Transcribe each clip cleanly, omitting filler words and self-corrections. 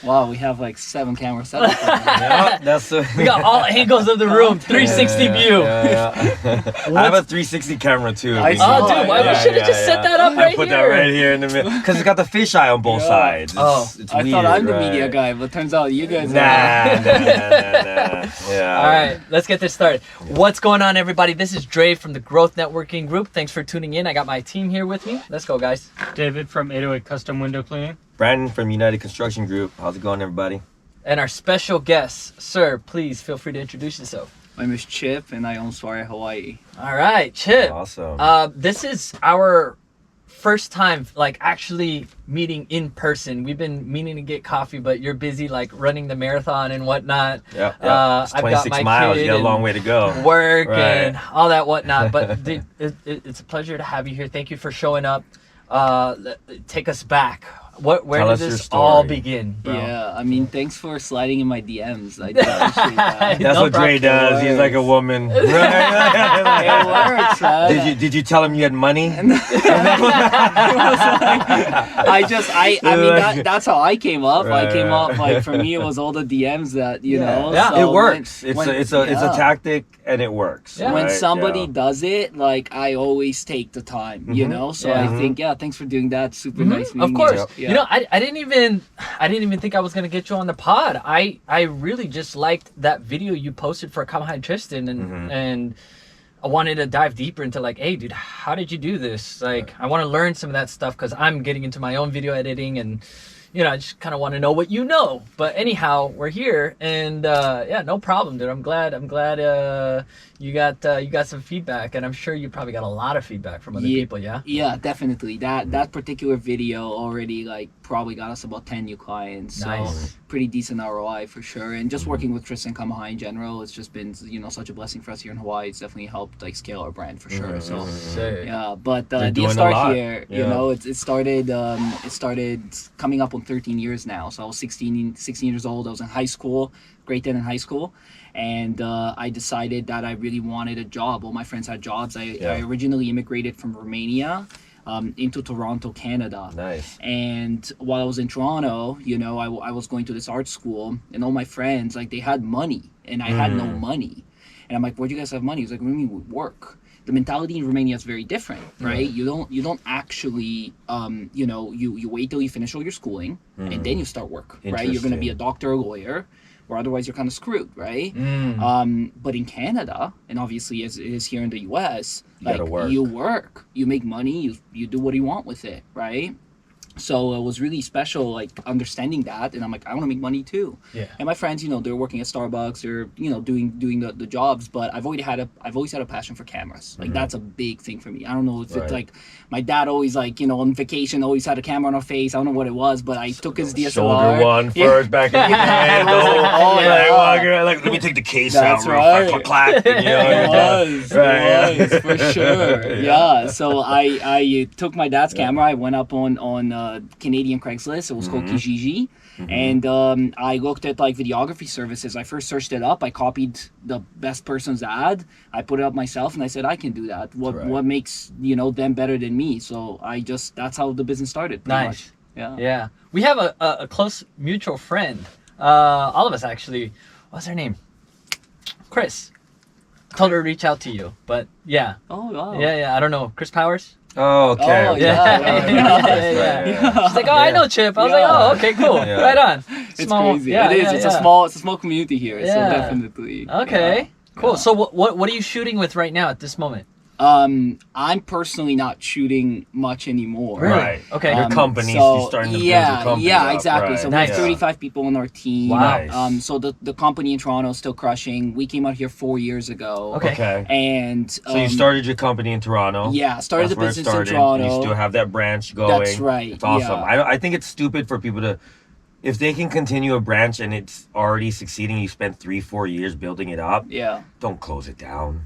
Wow, we have like 7 cameras set up. Yeah, that's We got all angles of the room, 360 view. I have a 360 camera too. I Oh, saw dude, why we should have just set that up I right put here. that right here in the middle because it's got the fisheye on both sides. It's I weird, thought I'm the right? media guy, but turns out you guys Nah. Yeah. All right, let's get this started. What's going on, everybody? This is Dre from the Growth Networking Group. Thanks for tuning in. I got my team here with me. Let's go, guys. David from 808 Custom Window Cleaning. Brandon from United Construction Group. How's it going, everybody? And our special guest, sir, please feel free to introduce yourself. My name is Chip, and I own Soare Hawaii. All right, Chip. Awesome. This is our first time, like, actually meeting in person. We've been meaning to get coffee, but you're busy, like, running the marathon and whatnot. Yep. It's I've got 26 miles. You got a long way to go. Work Right. and all that whatnot. But dude, it's a pleasure to have you here. Thank you for showing up. Take us back. Where Tell did us your this all story. begin, bro? Yeah, I mean, thanks for sliding in my DMs. I appreciate that. That's No what Dre problem. does. He's like a woman. It works, right? Did you tell him you had money? That's how I came up. I came up, like, for me, it was all the DMs that, you know. Yeah, so It works. when- It's a tactic and it works. Yeah. when right? somebody Yeah. does it, like, I always take the time, you know. So Yeah. I think, thanks for doing that. Super nice meeting Of course. you. Yeah. You know, I didn't even think I was gonna get you on the pod. I really just liked that video you posted for Come High Tristan, and I wanted to dive deeper into, like, hey, dude, how did you do this? Like, I want to learn some of that stuff because I'm getting into my own video editing, and you know, I just kind of want to know what you know. But anyhow, we're here, and yeah, no problem, dude. I'm glad you got some feedback, and I'm sure you probably got a lot of feedback from other people. Yeah. Yeah, definitely. That particular video already, like, probably got us about 10 new clients. Nice. So pretty decent ROI for sure. And just working with Tristan Kamahai in general, it's just been, you know, such a blessing for us here in Hawaii. It's definitely helped, like, scale our brand for sure. So Sick. yeah, but You're the doing a start lot. here, you Yeah. know, it started coming up on 13 years now. So I was 16 years old. I was in high school, grade 10 in high school. And I decided that I really wanted a job. All my friends had jobs. I originally immigrated from Romania into Toronto, Canada. Nice. And while I was in Toronto, you know, I was going to this art school, and all my friends, like, they had money, and I had no money. And I'm like, where do you guys have money? He's like, what do you mean we work? The mentality in Romania is very different, right? You don't actually, you know, you wait till you finish all your schooling, and then you start work, right? You're going to be a doctor or lawyer, or otherwise you're kind of screwed, right? But in Canada, and obviously as it is here in the US, like, you work, you make money, you do what you want with it, right? So it was really special, like, understanding that, and I'm like, I want to make money too. Yeah. And my friends, you know, they're working at Starbucks, they're, you know, doing the jobs, but I've always had a passion for cameras. Like, that's a big thing for me. I don't know if it's like my dad always, like, you know, on vacation always had a camera on our face. I don't know what it was, but I took his DSLR. Shoulder one first back in the day. Like, let me take the case That's out real right. fast. Clack, you know, It was for sure. Yeah. So I took my dad's camera. I went up on Canadian Craigslist. It was called Kijiji. And I looked at, like, videography services. I first searched it up. I copied the best person's ad. I put it up myself, and I said, I can do that. What makes, you know, them better than me? So that's how the business started. Pretty much. Yeah. Yeah. We have a close mutual friend. All of us, actually. What's her name? Chris. Told her to reach out to you, but yeah. Oh, wow. Yeah. I don't know. Chris Powers? Oh, okay. Oh, okay. Yeah. She's like, oh, I know Chip. I was like, oh, okay, cool. Yeah. Right on. It's crazy. It is. It's a small community here. So definitely. Okay. Cool. Yeah. So what are you shooting with right now at this moment? I'm personally not shooting much anymore. Really? Right. Okay. Your company's So, starting to build your company up, exactly. right. So we Nice. have 35 people on our team. Wow. So the company in Toronto is still crushing. We came out here 4 years ago. Okay. And So you started your company in Toronto. Yeah, started That's the where it business in started. Toronto. You still have that branch going. That's right, It's awesome. yeah. I think it's stupid for people to, if they can continue a branch and it's already succeeding, you spent 3-4 years building it up. Yeah. Don't close it down.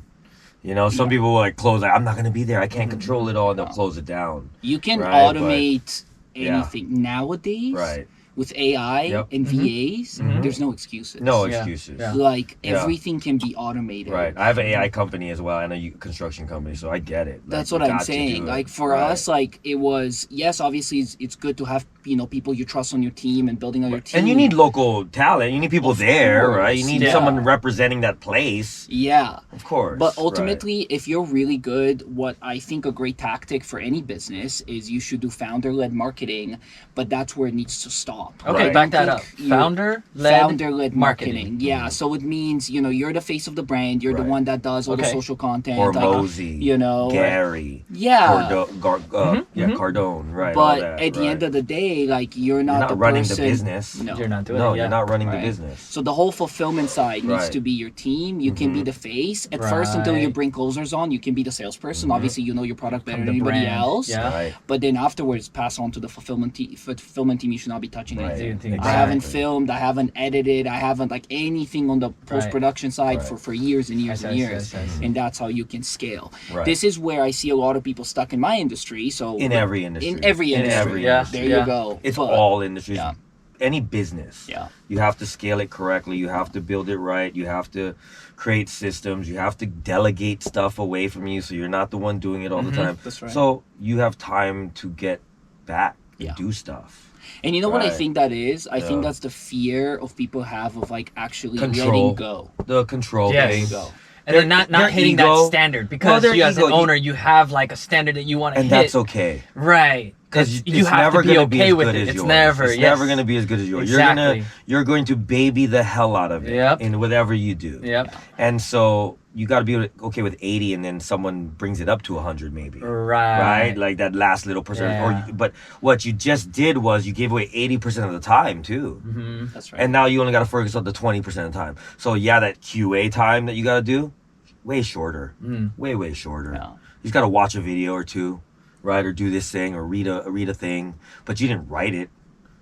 You know, some people will, like, close, like, I'm not going to be there. I can't control it all. And they'll close it down. You can Right, automate yeah. anything nowadays. Right. With AI Yep. and VAs, there's no excuses. No Yeah. excuses. Yeah. Like, Yeah. everything can be automated. Right. I have an AI company as well and a construction company, so I get it. Like, That's you what I'm got to saying. do it. Like, for Right. us, like, it was, yes, obviously it's good to have people you trust on your team and building on your team. And you need local talent. You need people Of there, course, right? You need yeah. someone representing that place. Yeah. Of course. But right. ultimately, if you're really good, what I think a great tactic for any business is you should do founder-led marketing, but that's where it needs to stop. Okay, Right. back that up. Think you- Founder-led Founder-led marketing. Yeah. Mhm. So it means, you're the face of the brand. You're the Right. one that does all the Okay. social content. Or like, Mosey, Yeah. Gary, Cardone, right? all But that, at the right. end of the day, like you're you're not not the running person. the business. No. You're not doing No, it. you're Yeah. not running Right. the business. So the whole fulfillment side needs Right. to be your team. You can be Mhm. the face at first until you Right. bring closers on. You can be the salesperson. Mhm. Obviously, you know your product better Become than the anybody brand. else. Yeah. Right. But then afterwards, pass on to the fulfillment team. Fulfillment team, you should not be touching Right. anything. Anything. I haven't Exactly. filmed. I haven't edited. I haven't like anything on the post production side Right. for years and years I and see, years. I see. And that's how you can scale. Right. This is where I see a lot of people stuck in my industry. So In every industry. in every In industry. every Yeah. industry. There Yeah. you go. It's But- all industries. Yeah. Any business. Yeah. You have to scale it correctly. You have to build it right. You have to create systems. You have to delegate stuff away from you so you're not the one doing it all the time. That's right. So you have time to get back and Yeah. do stuff. And you know what I Right. think that is? I think Yeah. that's the fear of people have of like actually Control. letting go. The control Yes. There you thing. go. And then not Their hitting ego- that standard because their you as an ego, owner, you have like a standard that you want to And hit. that's okay. Right. Because you it's have never to be gonna be okay as with good it. as It's yours. never. It's yes. never going to be as good as yours. Exactly. You're going to baby the hell out of it Yep. in whatever you do. Yep. And so you got to be okay with 80, and then someone brings it up to 100, maybe. Right. Right, like that last little percent. Yeah. But what you just did was you gave away 80% of the time too, Mm-hmm. That's right. and now you only got to focus on the 20% of the time. So yeah, that QA time that you got to do, way shorter, way shorter. Yeah. You just got to watch a video or two, right, or do this thing, or read a thing. But you didn't write it.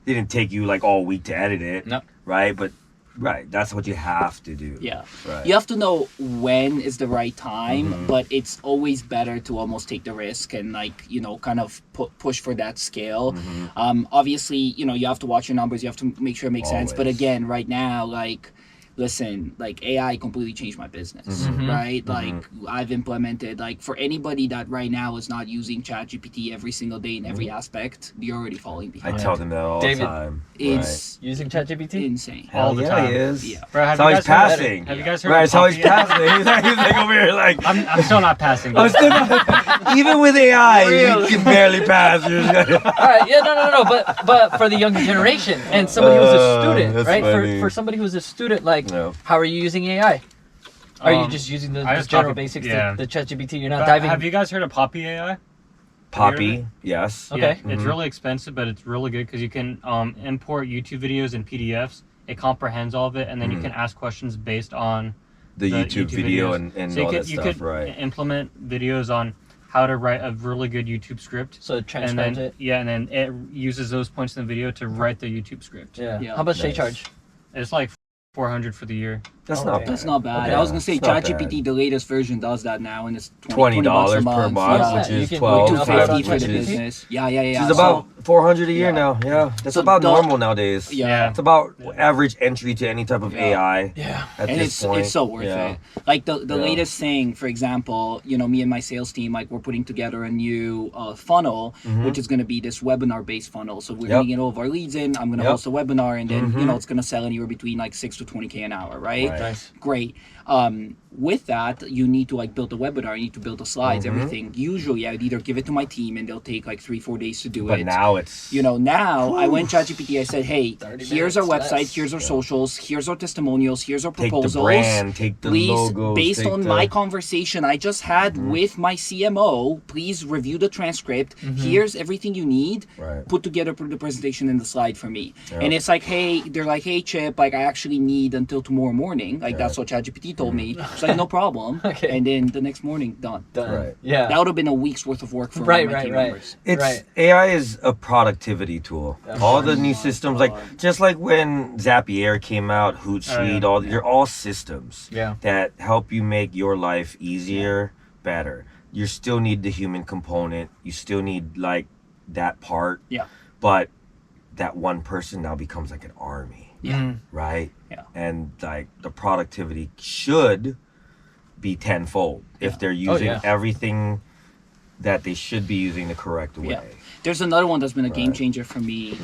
It didn't take you like all week to edit it, No. right? But right, that's what you have to do. Yeah. Right. You have to know when is the right time, Mhm. but it's always better to almost take the risk and like, kind of push for that scale. Mhm. Obviously, you have to watch your numbers. You have to make sure it makes sense. But Always. again, right now, like, listen, like AI completely changed my business, Mhm. right? Like I've implemented, like for anybody that right now is not using ChatGPT every single day in every aspect, you're already falling I behind. tell them that all David, the time. It's Using ChatGPT? insane. Hell all the yeah, time. he is. Yeah. Bro, That's how he's passing. Have you guys heard? Right, of that's how he's Poppy? passing. He's like over here, like. I'm still not passing. I'm still not, even with AI, Really? you can barely pass. You're just gonna- All right, yeah, no, but for the younger generation and somebody who's a student, that's right? funny. For somebody who's a student, like, No. how are you using AI? Are you Um, just using the I just general copy- basics, yeah. the ChatGPT? You're not But diving. have you guys heard of Poppy AI? Poppy, yes. Okay. Yeah, it's Mhm. really expensive, but it's really good because you can import YouTube videos and PDFs. It comprehends all of it, and then you Mhm. can ask questions based on The YouTube video videos. and so you all could, that you stuff, could right? implement videos on how to write a really good YouTube script. So it And transcribes then, it. yeah, and then it uses those points in the video to write the YouTube script. Yeah. Yeah. How much they Nice. charge? It's like 400 for the year. That's Oh, not okay. bad. That's not bad. Okay. I was gonna say It's not ChatGPT, bad. the latest version does that now, and it's $20 per month, Yeah. which Yeah, you is can- $12, you can upload $250 on for the ChatGPT. business. Yeah. Which is about $400 a year Yeah. now. Yeah, that's So about the- normal nowadays. Yeah. It's about average entry to any type of Yeah. AI Yeah. at And this it's point. it's so worth Yeah. it. Like the Yeah. latest thing, for example, me and my sales team, like we're putting together a new funnel, Mhm. which is going to be this webinar based funnel. So we're Yep. going to get all of our leads in. I'm going to Yep. host a webinar, and then Mhm. it's going to sell anywhere between like 6 to 20K an hour, right? Right. Nice. Great. With that, you need to like build a webinar, you need to build the slides, Mhm. everything. Usually, I'd either give it to my team, and they'll take like 3-4 days to do But it. now it's Now I went ChatGPT. I said, "Hey, 30 here's our minutes website. less. Here's our Yeah. socials. Here's our testimonials. Here's our take proposals. the brand, take the Please, logos, based take on the, my conversation I just had with my CMO, please review the transcript. Here's everything you need. Right. Put together the presentation and the slide for me." Yeah. And it's like, they're like, "Hey, Chip, like I actually need until tomorrow morning." Like that's what ChatGPT told me. It's like, no problem. Okay. And then the next morning, done. Done. Right. Yeah. That would have been a week's worth of work for Right, my right, team right. members. It's Right. AI is a productivity tool. All the new systems, like God. just like when Zapier came out, Hootsuite, Oh, yeah. they're all systems Yeah. that help you make your life easier, better. You still need the human component. You still need like that part. Yeah. But that one person now becomes like an army, Yeah. right? Yeah. And like the productivity should be tenfold if they're Oh, using yeah. everything that they should be using the correct way. Yeah. There's another one that's been a game Right. changer for me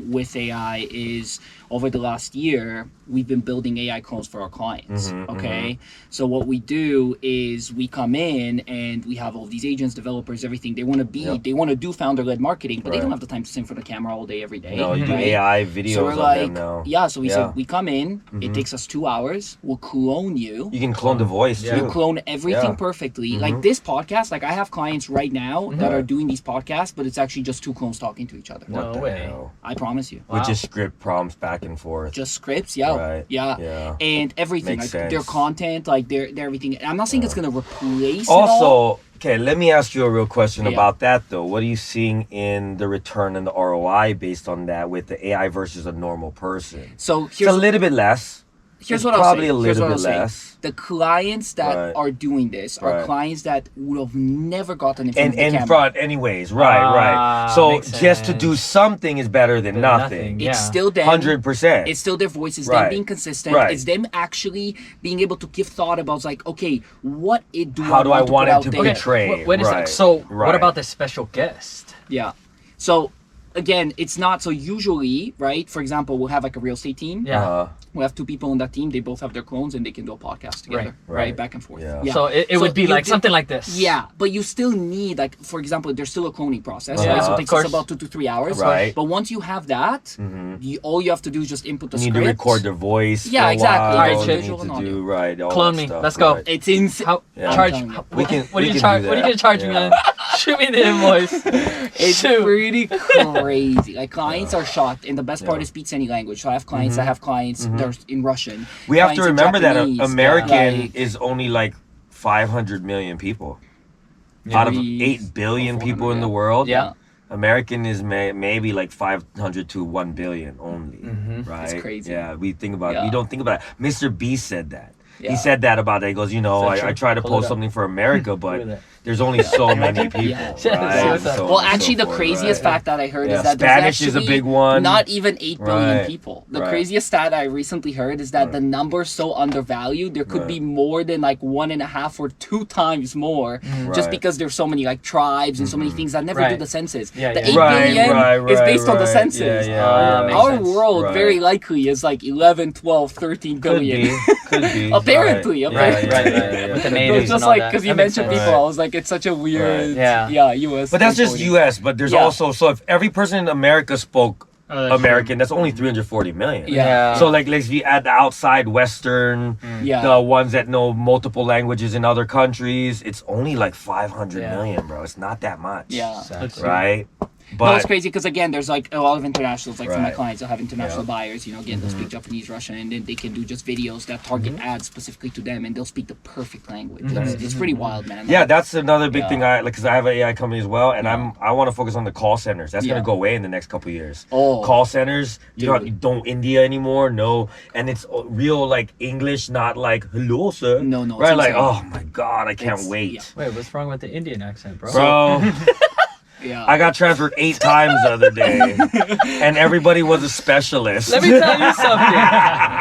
with AI is over the last year, we've been building AI clones for our clients. Okay. So what we do is we come in and we have all these agents, developers, everything. They want to be, Yep. they want to do founder-led marketing, but they don't Right. have the time to sit in front of the camera all day, every day. No, you do right? AI videos So we're of like, them now. yeah. So we Yeah. said, we come in, it takes us 2 hours, we'll clone you. You can clone the voice Yeah. too. Clone everything Yeah. perfectly. Like this podcast, like I have clients right now that are doing these podcasts, but it's actually just two clones talking to each other. No What the way. hell? I promise you. Wow. With just script prompts back and forth. Just scripts, yeah. Right. Yeah. Yeah. And everything. Makes Like their sense. content, like their everything. I'm not saying it's gonna replace it all. Also, okay, let me ask you a real question Yeah. about that though. What are you seeing in the return and the ROI based on that with the AI versus a normal person? So It's here's a little bit less. here's It's what I'll probably say. a Here's little what bit I'll say. less. The clients that Right. are doing this are Right. clients that would have never gotten in front of the And camera. front anyways, right, right. So makes just to do sense. something is better than Than nothing. nothing. It's Yeah. still them. 100%. It's still their voices, Right. them being consistent. Right. It's them actually being able to give thought about like, okay, what it do How do I want want to it put out to there? be portrayed? Wait a Right. sec. So Right. what about the special guest? Yeah. So again, it's not so usually, right? For example, we'll have like a real estate team. Yeah. We have two people on that team. They both have their clones and they can do a podcast together, Right. right? Back and forth. Yeah. So it would be you like do- something like this. Yeah, but you still need like, for example, there's still a cloning process, Yeah, right? So of it takes course. us about 2 to 3 hours. Right. But once you have that, all you have to do is just input the You need script. to record their voice. Yeah, for a exactly. while. Alright, You Chip. need Visual and to audio. do right. all Clone that me. stuff, Let's go. right. It's insane. How Yeah. charge? I'm telling you. We can. What are we you can charge? do What are you that. gonna charge me, Yeah. man? Shoot me the invoice. It's Shoot. pretty crazy. Like clients are shocked, and the best part Yeah. is speaks any language. So I have clients that have clients that are in Russian. We have to clients in remember that Japanese, American like, is only like 500 million people Yeah. out of Three- 8 billion 400, people in the yeah. world. Yeah. American is maybe like 500 to 1 billion only, right? It's crazy. Yeah, we think about Yeah. we don't think about it. Mr. B said that. Yeah. He said that about that. He goes, you know, Is that I true? try to Pull it post up. something for America, Look but at that. there's only so many people, Yeah. right? Yeah. So Well, on and actually, so the forth, craziest right? fact that I heard Yeah. is that there's Spanish is a actually big one. Not even 8 billion Right. people. The Right. craziest stat I recently heard is that the number's so undervalued. There could Right. be more than like 1.5 or 2 times more, just Right. because there's so many like tribes and so many things that never do Right. the census. Yeah, the yeah. 8 Right, billion right, is right, based on the right. census. Yeah, yeah, makes yeah. Our sense. world Right. very likely is like 11, 12, 13 Could billion. be, could be. Apparently, Right. apparently. Right, Yeah, right. yeah, yeah. With the Could be. natives It's just and all like that. because you That makes mentioned sense. people, Right. I was like, it's such a weird, Yeah. U.S. But that's just reporting. U.S. But there's Yeah. also, so if every person in America spoke Oh, that's American, that's only 340 million. Yeah. So like if you add the outside Western, Yeah. the ones that know multiple languages in other countries, it's only like 500 Yeah. million, bro. It's not that much. Yeah. Let's see. Right. But But it's crazy because again, there's like a lot of internationals. Like for my Right. clients, I have international Yeah. buyers. You know, again, they'll speak Japanese, Russian, and then they can do just videos that target ads specifically to them, and they'll speak the perfect language. It's pretty wild, man. yeah, that's another big Yeah. thing. I like because I have an AI company as well, and I want to focus on the call centers. That's Yeah. gonna go away in the next couple of years. Oh. Call centers, Dude. you don't India anymore, no, and it's real like English, not like hello sir. No, it's right? Like insane. oh my god, I can't It's- wait, yeah. Wait, what's wrong with the Indian accent, bro? bro. yeah. I got transferred 8 times the other day, and everybody was a specialist. Let me tell you something,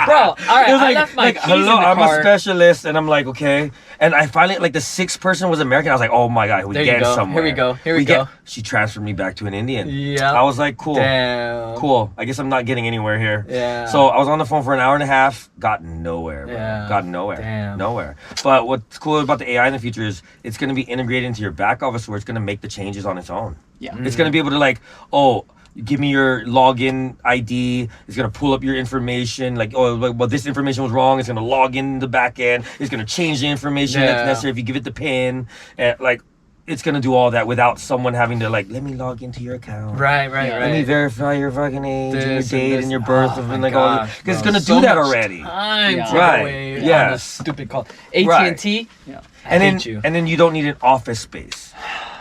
bro. All right, It was I like, left my keys hello, in the I'm car. a specialist, and I'm like, okay. And I finally, like, the 6th person was American. I was like, oh my god, we There you get go. somewhere. Here we go. Here we go. She transferred me back to an Indian. Yeah. I was like, cool, Damn. cool. I guess I'm not getting anywhere here. Yeah. So I was on the phone for an hour and a half. Got nowhere. Bro. Yeah. Got nowhere. Damn. Nowhere. But what's cool about the AI in the future is it's going to be integrated into your back office where it's going to make the changes on its own. Yeah. It's going to be able to like, oh, give me your login ID. It's going to pull up your information. Like, oh, well, this information was wrong. It's going to log in the back end. It's going to change the information Yeah. that's necessary if you give it the PIN. And like, it's going to do all that without someone having to like, let me log into your account. Right, right, Yeah. right. Let me verify your fucking age and your This and date this. and your birth Oh and my like all gosh, because it's bro. gonna So do that much already. Time Yeah. to Right. away on Yes. this stupid call. Right. AT&T. Yeah. I And hate then you. and then you don't need an office space.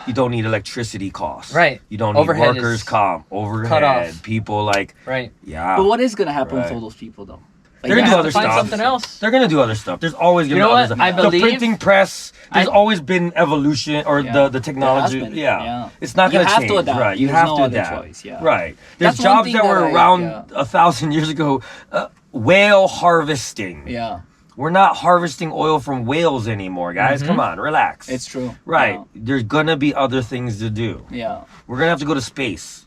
You don't need electricity costs. Right. You don't need Overhead workers is comp, overhead, cut off. people like Right. yeah. But what is gonna happen with Right. all those people though? Like, They're You gonna do have other to find stuff. something else. They're gonna do other stuff. There's always gonna You know be what? other I stuff. believe- The printing press. There's I- always been evolution or Yeah. the technology. There has been, Yeah. yeah. It's not You gonna have change. to adapt. Right. You There's have no to other adapt. choice, yeah. Right. There's That's one jobs thing that that were I- around yeah. 1,000 years ago. Whale harvesting. Yeah. We're not harvesting oil from whales anymore, guys. Come on, relax. It's true. Right. There's gonna be other things to do. Yeah. We're gonna have to go to space.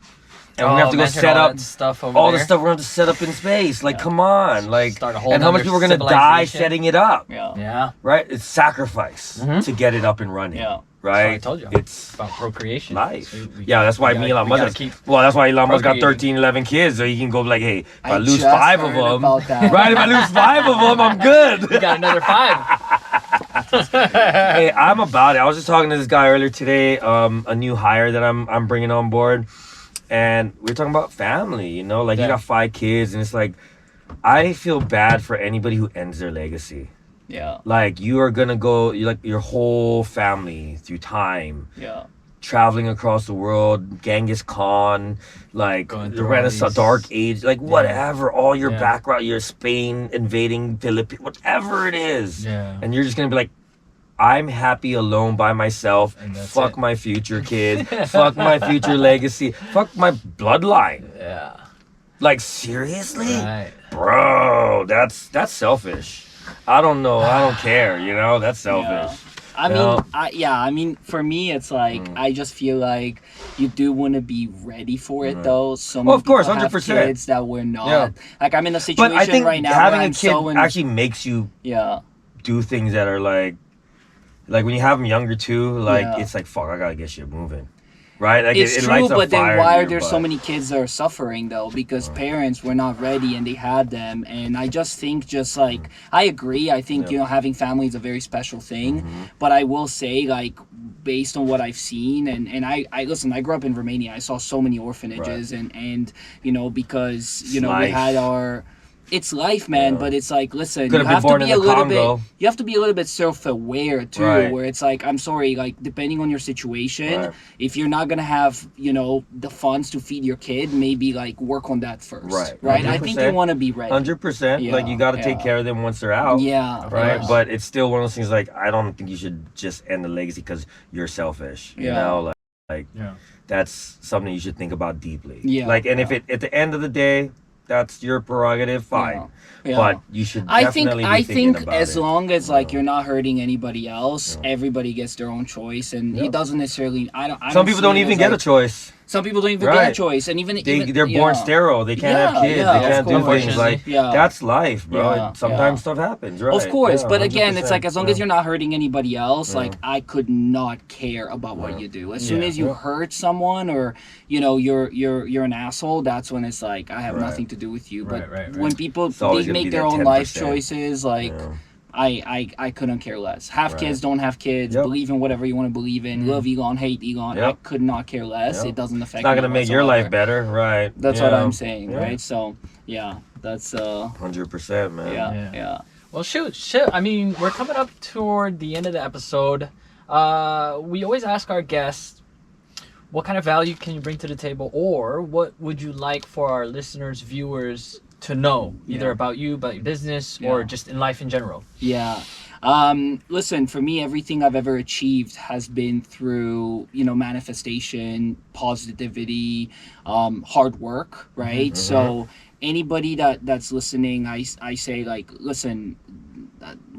And we're gonna have to go imagine set all up that stuff over all there. the stuff we're gonna have to set up in space. Like, come on. Like, Start a whole and how much nother people are gonna die civilization. setting it up. Yeah. Yeah. Right? It's sacrifice to get it up and running. Yeah. Right? I told you. It's About procreation. life. We Yeah, that's why we me gotta- and we Elon gotta Musk. keep Well, that's why Elon Musk got procreating. 13, 11 kids, so he can go like, hey, if I lose just 5 of heard them, about that. right? If I lose 5 of them, I'm good. We got another 5. Hey, I'm about it. I was just talking to this guy earlier today, a new hire that I'm bringing on board, and we were talking about family. You know, like he Yeah. got 5 kids, and it's like I feel bad for anybody who ends their legacy. Yeah. Like you are gonna go, you like your whole family through time, Yeah. traveling across the world, Genghis Khan, like Going the through all Renaissance, these- Dark Age, like whatever, all your Yeah. background, your Spain invading Philippines, whatever it is. Yeah. And you're just gonna be like, I'm happy alone by myself. And that's Fuck it. my future kid. Fuck my future legacy. Fuck my bloodline. Yeah. Like seriously? Right. Bro, that's selfish. I don't know. I don't care, you know? That's selfish. I mean, Yeah. I mean, for me, it's like I just feel like you do want to be ready for it, though. So many of course, people have 100%. kids that we're not. Yeah. Like I'm in a situation But I think right now having where a I'm kid so actually makes you yeah, do things that are like when you have them younger too, like Yeah. it's like, fuck, I gotta get shit moving. Right? Like it's it true. lights a But then fire why in are your there so butt. many kids that are suffering though? Because parents were not ready and they had them. And I just think, like I agree. I think you know having family is a very special thing. But I will say, like based on what I've seen, and I listen. I grew up in Romania. I saw so many orphanages, and you know because you know we life. had our. It's life, man, but it's like, listen, Could you have been have to born be in a the little Congo. bit. You have to be a little bit self-aware too, Right. where it's like, I'm sorry, like depending on your situation, Right. if you're not gonna have, you know, the funds to feed your kid, maybe like work on that first, Right. right? I think you 100%. want to be ready. 100%. Yeah, Like you gotta take yeah. care of them once they're out. Yeah, of Right, course. but it's still one of those things. Like I don't think you should just end the legacy because you're selfish. You Yeah. know, like Yeah. that's something you should think about deeply. Yeah, Like, and if yeah. it at the end of the day, that's your prerogative. Fine, Yeah. Yeah. but you should. I think Definitely be thinking about as it. long as like you're not hurting anybody else, everybody gets their own choice, and Yeah. it doesn't necessarily. I Some people see don't it even as, get a like- choice. Some people don't even get Right. a choice, and even They're born yeah. sterile. They can't have Yeah, kids. yeah, They of can't do course. things like Yeah. that's life, bro. Yeah, Sometimes yeah. stuff happens, right? Of course, Yeah, but again, it's 100%, like as long as yeah. you're not hurting anybody else, like I could not care about what you do. As soon Yeah. as you hurt someone or you know you're an asshole, that's when it's like I have Right. nothing to do with you. But Right, right, when right. people It's always they gonna be make their that own life 10%. choices, like Yeah. I couldn't care less. Have Right. kids, don't have kids. Yep. Believe in whatever you want to believe in. Love Elon, hate Elon. I Yep. could not care less. Yep. It doesn't affect. It's not me gonna make your whatsoever. life better, right? That's what Yeah. I'm saying, Yeah. right? So yeah, that's 100%, man. yeah, Yeah. yeah. Well, shoot. I mean, we're coming up toward the end of the episode. We always ask our guests, what kind of value can you bring to the table, or what would you like for our listeners, viewers to know, either Yeah. about you, about your business, Yeah. or just in life in general? Yeah. Listen, for me, everything I've ever achieved has been through, you know, manifestation, positivity, hard work, right? So anybody that's listening, I say like, listen,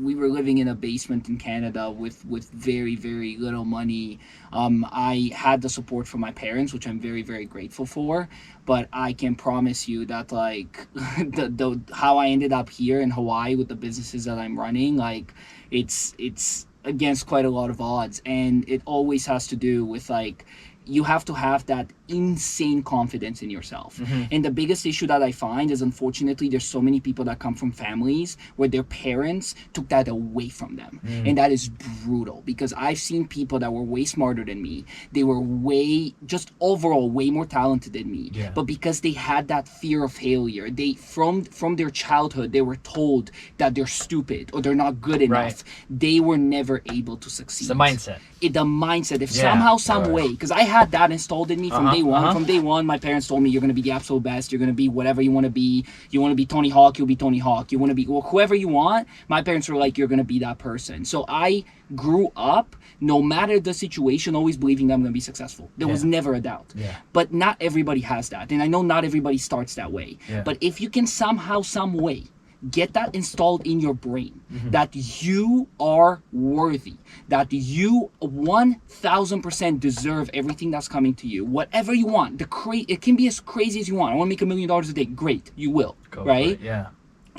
we were living in a basement in Canada with very, very little money. I had the support from my parents, which I'm very, very grateful for. But I can promise you that like the how I ended up here in Hawaii with the businesses that I'm running, like it's against quite a lot of odds, and it always has to do with like you have to have that insane confidence in yourself. And the biggest issue that I find is, unfortunately, there's so many people that come from families where their parents took that away from them. And that is brutal, because I've seen people that were way smarter than me. They were way, just overall, way more talented than me. Yeah. But because they had that fear of failure, they from their childhood, they were told that they're stupid or they're not good enough. Right. They were never able to succeed. It's the mindset. The mindset, if Yeah. somehow, some Right. way, because I had that installed in me from day one. uh-huh. From day one, my parents told me, you're going to be the absolute best. You're going to be whatever you want to be. You want to be Tony Hawk, you'll be Tony Hawk. You want to be whoever you want. My parents were like, you're going to be that person. So I grew up, no matter the situation, always believing that I'm going to be successful. There was Yeah. never a doubt. Yeah. But not everybody has that. And I know not everybody starts that way. Yeah. But if you can somehow, some way, get that installed in your brain that you are worthy, that you 1000% deserve everything that's coming to you, whatever you want. It can be as crazy as you want. I want to make $1 million a day. Great, you will. Go for right? it, yeah.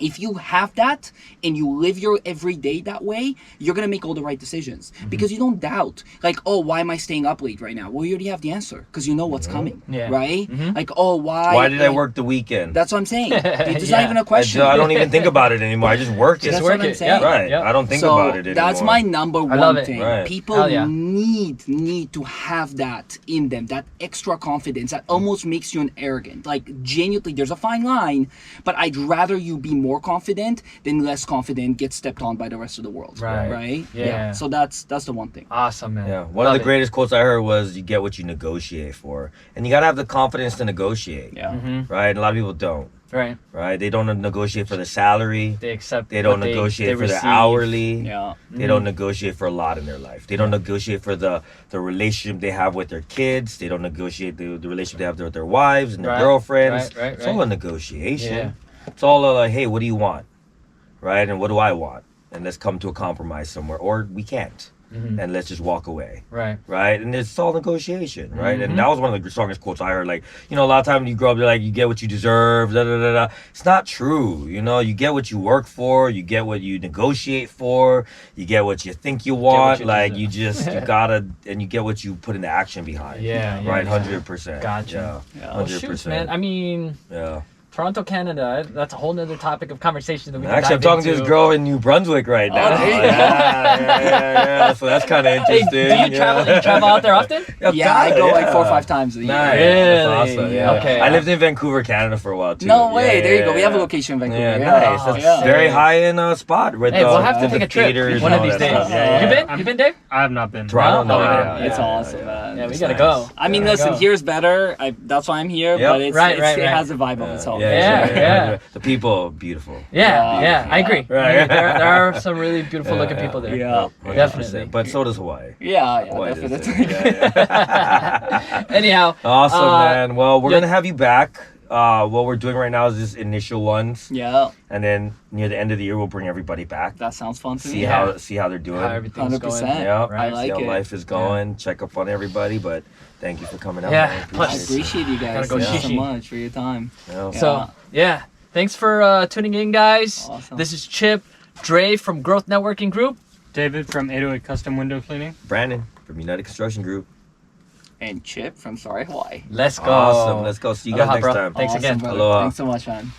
If you have that and you live your everyday that way, you're gonna make all the right decisions because you don't doubt, like, oh, why am I staying up late right now? Well, you already have the answer because you know what's coming, Yeah. right? Like, oh, Why did I work the weekend? That's what I'm saying. It's Yeah. not even a question. I don't even think about it anymore. I just work it. That's work what I'm it, saying. yeah. Right. Yep. I don't think So about it anymore. that's my number love one it. thing. Right. People Hell yeah. need to have that in them, that extra confidence that almost makes you an arrogant. Like, genuinely, there's a fine line, but I'd rather you be more confident than less confident, get stepped on by the rest of the world. Right. Right? Yeah. So that's the one thing. Awesome, man. Yeah, one Love of the it. greatest quotes I heard was, "You get what you negotiate for," and you gotta have the confidence to negotiate. Yeah. Right, and a lot of people don't. Right. Right, they don't negotiate for the salary. They accept. They don't what negotiate they for the receive. hourly. Yeah. They don't negotiate for a lot in their life. They don't negotiate for the relationship they have with their kids. They don't negotiate the relationship they have with their wives and their Right, girlfriends. right, It's all a negotiation. Yeah. It's all like, hey, what do you want? Right? And what do I want? And let's come to a compromise somewhere. Or we can't. And let's just walk away. Right. Right? And it's all negotiation. Right? And that was one of the strongest quotes I heard. Like, you know, a lot of times when you grow up, they're like, you get what you deserve. Da, da, da, da. It's not true. You know, you get what you work for. You get what you negotiate for. You get what you think you want. you Like, deserve. you just, you gotta, and you get what you put into action behind. Yeah, yeah, Right? yeah. 100%. Gotcha. Yeah. Well, 100%. shoot, man. I mean, Yeah. Toronto, Canada. That's a whole nother topic of conversation that we can Actually, I'm dive talking to into. this girl in New Brunswick right now. there you go. Yeah. So that's kind of Hey, interesting. do you travel? You travel out there often? Yeah, I go like 4 or yeah. 5 times a year. Nice. Really? That's awesome. Yeah. Okay. I lived in Vancouver, Canada for a while too. No way. Yeah, There you go. yeah, We have a yeah. location in Vancouver. Yeah, Yeah. nice. That's Yeah. very high in spot with Hey, we'll have to the take a trip theaters one and of all these that days. stuff. Yeah, You yeah. been? You been, Dave? I have not been. Toronto, No? no, Okay. yeah, It's yeah, awesome, yeah. man. Yeah, we It's gotta nice. go. I mean, Gotta listen, go. here's better. That's why I'm here. Yep. But it's, Right, it's, right. it has a vibe of its own. Yeah. The people, beautiful. Yeah, yeah, I agree. Right. There are some really beautiful looking Yeah, people there. Yeah. 100%. Definitely. But so does Hawaii. Yeah, Hawaii does definitely. it. Yeah, yeah. Anyhow, Awesome, man. Well, we're yeah. gonna have you back. What we're doing right now is just initial ones, Yeah, and then near the end of the year, we'll bring everybody back. that sounds fun to See me. how they're doing. how everything's 100%. going. Yeah, Right. I like see how it. life is going. Check up on everybody, but thank you for coming out. Yeah, man. I plus- appreciate you guys. Gotta go Thank you so shishi. much for your time. Yeah. So, yeah. Thanks for tuning in, guys. Awesome. This is Chip, Dre from Growth Networking Group. David from 808 Custom Window Cleaning. Brandon from United Construction Group. And Chip from Soare Hawaii. Let's go. Awesome. Let's go. See you guys Aloha, next bro. time. Thanks Awesome, again. brother. Aloha. Thanks so much, man.